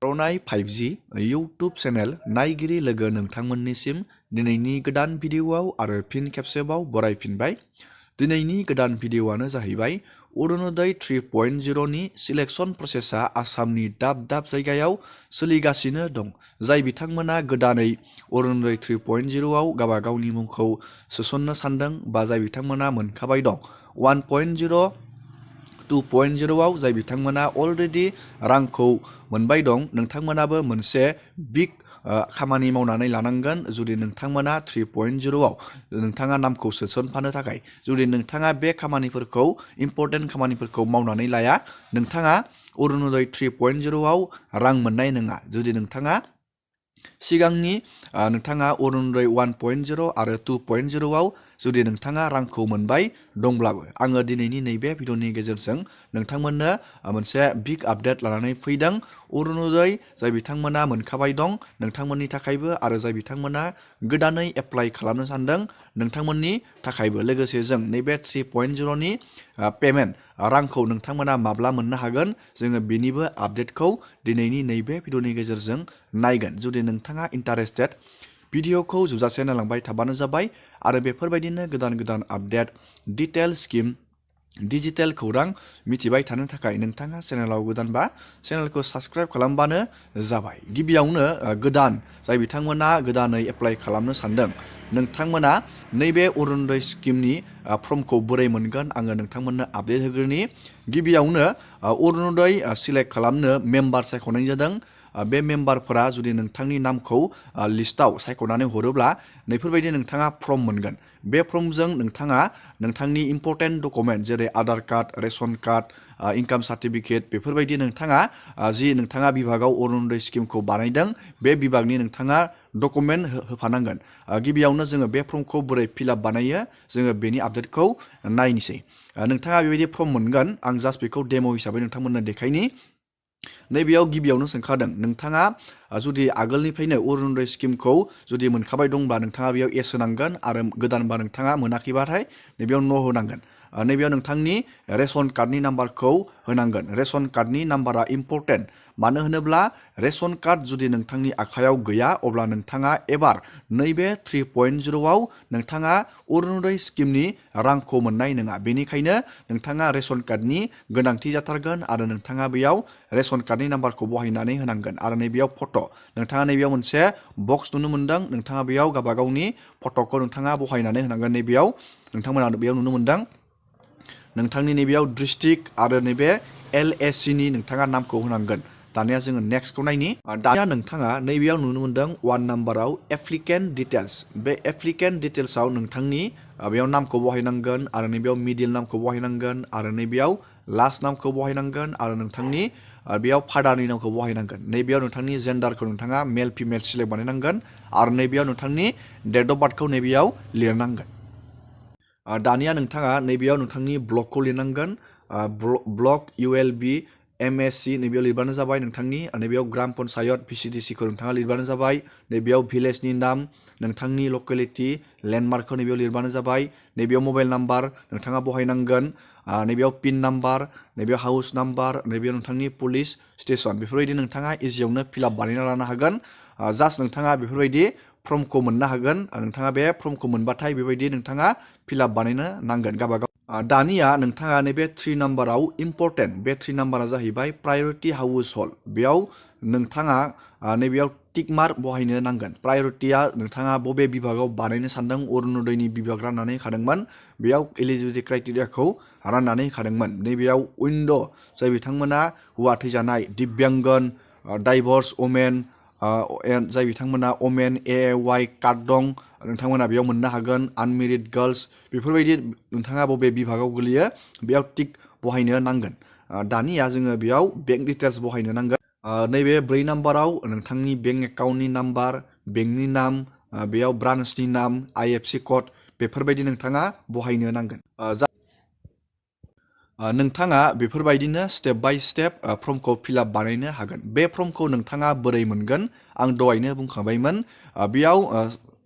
आर'नाइ 5G YouTube channel नायगिरि लोगो नोंथांमोननिसिम दिनैनि गोदान भिडिअआव आरो फिन खेबसेबाव बरायफिनबाय। दिनैनि गोदान भिडिअआनो जाहैबाय अरुणोदय 3.0 नि सिलेक्शन प्रसेसा आसामनि दाब दाब जायगायाव सोलिगासिनो दं। जाय बिथांमोना गोदानै अरुणोदय 3.0 आव गावबा गावनि मुंखौ सोसननो सानदों बा जाय बिथांमोना मोनखाबाय दं 1.0 2.0 आव जाय बिथांमोना अलरेडि रांखौ मोनबाय दं, नोंथांमोनाबो मोनसे बिग खामानि मावनानै लानांगोन। जुदि नोंथांमोना 3.0 आव नोंथाङा नामखौ सोसनफानो थाखाय जुदि नोंथाङा बे खामानिफोरखौ इम्परटेन्ट खामानिफोरखौ मावनानै लाया, नोंथाङा अरुणोदय 3.0 आव रां मोननाय नङा। जुदि नोंथाङा सिगांनि नोंथाङा अरुणोदय 1.0 आरो 2.0 आव जुदि नोंथाङा रांखौ मोनबाय दंब्लाबो, आङो दिनैनि नैबे भिडिअनि गेजेरजों नोंथांमोननो मोनसे बिग आपडेट लानानै फैदों। अरुणोदय जाय बिथांमोना मोनखाबाय दं नोंथांमोननि थाखायबो आरो जाय बिथांमोना गोदानै एप्लाइ खालामनो सानदों नोंथांमोननि थाखायबो। लोगोसे जों नैबे 3.0 नि पेमेन्ट रांखौ नोंथांमोना माब्ला मोननो हागोन, जोङो बेनिबो आपडेटखौ दिनैनि नैबे भिडिअनि गेजेरजों नायगोन। जुदि नोंथाङा इन्टारेस्टेड, भिडिअखौ जोबजासे नायलांबाय थाबानो जाबाय आरो बेफोरबायदिनो गोदान गोदान आपडेट, डिटेल स्किम, डिजिटेल खौरां मिथिबाय थानो थाखाय नोंथाङा चेनेलाव गोदानबा चेनेलखौ साबस्क्राइब खालामबानो जाबाय। गिबियावनो गोदान जाय बिथांमोना गोदानै एप्लाइ खालामनो सानदों, नोंथांमोना नैबे अरुणोदय स्किमनि फर्मखौ बोरै मोनगोन आङो नोंथांमोननो आपडेट होग्रोनि। गिबियावनो अरुणोदय सिलेक्ट खालामनो मेम्बार सायख'नाय जादों। बे मेम्बारफोरा जुदि नोंथांनि नामखौ लिस्टआव सायख'नानै हरोब्ला नैफोरबायदि नोंथाङा फर्म मोनगोन। बे फर्मजों नोंथाङा नोंथांनि इम्परटेन्ट डकुमेन्ट जेरै Aadhaar card, ration card, income certificate, बेफोरबायदि नोंथाङा जि नोंथाङा बिभागाव अरुणोदय स्किमखौ बानायदों बे बिभागनि नोंथाङा डकुमेन्ट होफानांगोन। गिबियावनो जोङो बे फर्मखौ बोरै फिलआप बानायो जोङो बेनि आपडेटखौ नायनोसै। नोंथाङा बेबायदि फर्म मोनगोन। आं जास्ट बेखौ डेम' हिसाबै नोंथांमोननो देखायनि। नैबेयाव गिबियावनो सोंखादों नोंथाङा जुदि आगोलनिफ्रायनो अरुणोदय स्किमखौ जुदि मोनखाबाय दंब्ला नोंथाङा बेयाव एस होनांगोन आरो गोदानबा नोंथाङा मोनाखैबाथाय नैबेयाव न' होनांगोन। नैबेयाव नोंथांनि रेशन कार्डनि नाम्बारखौ होनांगोन। रेशन कार्डनि नाम्बारा इम्परटेन्ट। मानो होनोब्ला रेशन कार्ड जुदि नोंथांनि आखायाव गैया अब्ला नोंथाङा एबार नैबे 3.0 आव नोंथाङा अरुणोदय स्किमनि रांखौ मोननाय नङा। बेनिखायनो नोंथाङा रेशन कार्डनि गोनांथि जाथारगोन आरो नोंथाङा बेयाव रेशन कार्डनि नाम्बारखौ बहायनानै होनांगोन। आरो नैबेयाव फट', नोंथाङा नैबेयाव मोनसे बक्स नुनो मोनदों। नोंथाङा बेयाव गावबा गावनि फट'खौ नोंथाङा बहायनानै होनांगोन। नैबेयाव नोंथांमोना बेयाव नुनो मोनदों नोंथांनि नैबेयाव डिस्ट्रिक्ट आरो नैबे LAC नि नोंथाङा नामखौ होनांगोन। दानिया जोङो नेक्स्टखौ नायनि। दानिया नोंथाङा नैबेयाव नुनो मोनदों 1 नाम्बाराव एप्लिकेन्ट डिटेल्स। बे एप्लिकेन्ट डिटेल्सआव नोंथांनि बेयाव नामखौ बहायनांगोन आरो नैबेयाव मिडिल नामखौ बहायनांगोन आरो नैबेयाव लास्ट नामखौ बहायनांगोन आरो नोंथांनि बेयाव फादारनि नामखौ बहायनांगोन। नैबेयाव नोंथांनि जेन्डारखौ नोंथाङा मेल फिमेल सिलेक्ट बानायनांगोन आरो नैबेयाव नोंथांनि डेट अफ बार्थखौ नैबेयाव लिरनांगोन। दानिया नोंथाङा नैबेयाव नोंथांनि ब्लकखौ लिरनांगोन। ब्लक ULB MSC नैबेयाव लिरबानो जाबाय। नोंथांनि नैबेयाव ग्राम पन्सायत VCDC खौ नोंथाङा लिरबानो जाबाय। नैबेयाव भिलेजनि नाम, नोंथांनि लकेलिटि, लेन्डमार्कखौ नैबेयाव लिरबानो जाबाय। नैबेयाव मबाइल नाम्बार नोंथाङा बहायनांगोन। नैबेयाव पिन नाम्बार, नैबेयाव हाउस नाम्बार, नैबेयाव नोंथांनि पुलिस स्टेसन। बेफोरबायदि नोंथाङा इजियावनो फिलआप बानायना लानो हागोन। जास्ट नोंथाङा बेफोरबायदि फर्मखौ मोननो हागोन। नोंथाङा बे फर्मखौ मोनबाथाय बेबायदि नोंथाङा फिलआप बानायनो नांगोन गावबागाव। दानिया नोंथाङा नैबे 3 नाम्बाराव इम्परटेन्ट, बे 3 नाम्बारा जाहैबाय प्रायरिटि हाउस हल्ड। बेयाव नोंथाङा नैबेयाव टिक मार्क बहायनो नांगोन। प्रायरिटिया नोंथाङा बबे बिभागाव बानायनो सानदों, अरुणोदयनि बिभाग राननानै होखादोंमोन। बेयाव एलिजिबिलिटि क्राइटेरियाखौ राननानै होखादोंमोन। नैबेयाव उइन्ड' जाय बिथांमोना हौवा थैजानाय, दिव्यांगन, डाइभर्स वमेन, जाय बिथांमोना ओमेन AAY कार्ड दं, नोंथांमोना बेयाव मोननो हागोन। आनमेरिड गार्लस, बेफोरबायदि नोंथाङा बबे बिभागाव गोलैयो बेयाव टिक बहायनो नांगोन। दानिया जोङो बेयाव बेंक डिटेल्स बहायनो नांगोन। नैबे 4 नाम्बाराव नोंथांनि बेंक एकाउन्टनि नाम्बार, बेंकनि नाम, बेयाव ब्रान्सनि नाम, IFC कड, बेफोरबायदि नोंथाङा बहायनो नांगोन। नोंथाङा बेफोरबायदिनो स्टेप बाय स्टेप फर्मखौ फिलआप बानायनो हागोन। बे फर्मखौ नोंथाङा बोरै मोनगोन आं दहायनो बुंखांबायमोन। बेयाव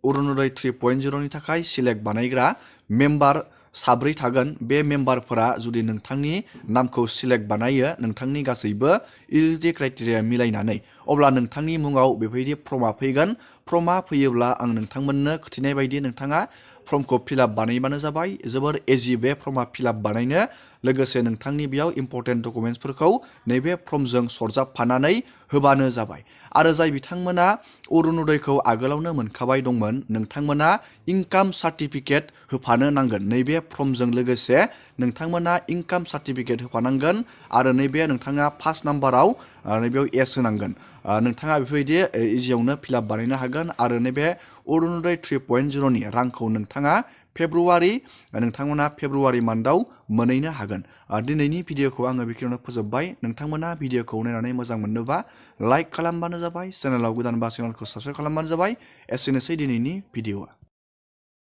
अरुणोदय 3.0 नि थाखाय सिलेक्ट बानायग्रा मेम्बार 7 थागोन। बे मेम्बारफोरा जुदि नोंथांनि नामखौ सिलेक्ट बानायो, नोंथांनि गासैबो इलिजिबिलिटि क्राइटेरिया मिलायनानै अब्ला नोंथांनि मुङाव बेबायदि फर्मा फैगोन। फर्मा फैयोब्ला आं नोंथांमोननो खिथिनाय बायदि नोंथाङा फर्मखौ फिलआप बानायबानो जाबाय। जोबोर इजि बे फर्मा फिलआप बानायनो। लोगोसे नोंथांनि बेयाव इम्परटेन्ट डकुमेन्टसफोरखौ नैबे फर्मजों सरजाबफानानै होबानो जाबाय। आरो जाय बिथांमोना अरुनदयखौ आगोलावनो मोनखाबाय दंमोन, नोंथांमोना इनकाम सार्टिफिकेट होफानो नांगोन। नैबे फर्मजों लोगोसे नोंथांमोना इनकाम सार्टिफिकेट होफानांगोन आरो नैबे नोंथाङा फार्स्ट नाम्बाराव नैबेयाव एस होनांगोन। नोंथाङा बेफोरबायदि इजियावनो फिलआप बानायनो हागोन आरो नैबे अरुनदय 3.0नि रांखौ नोंथाङा नोंथांमोना फेब्रुवारि मान्थआव मोनहैनो हागोन। दिनैनि भिडिअखौ आङो बेखिनियावनो फोजोबबाय। नोंथांमोना भिडिअखौ नायनानै मोजां मोनोबा लाइक खालामबानो जाबाय, चेनेलाव गोदानबा चेनेलखौ साबस्क्राइब खालामबानो जाबाय। एसेनोसै दिनैनि भिडिअआ।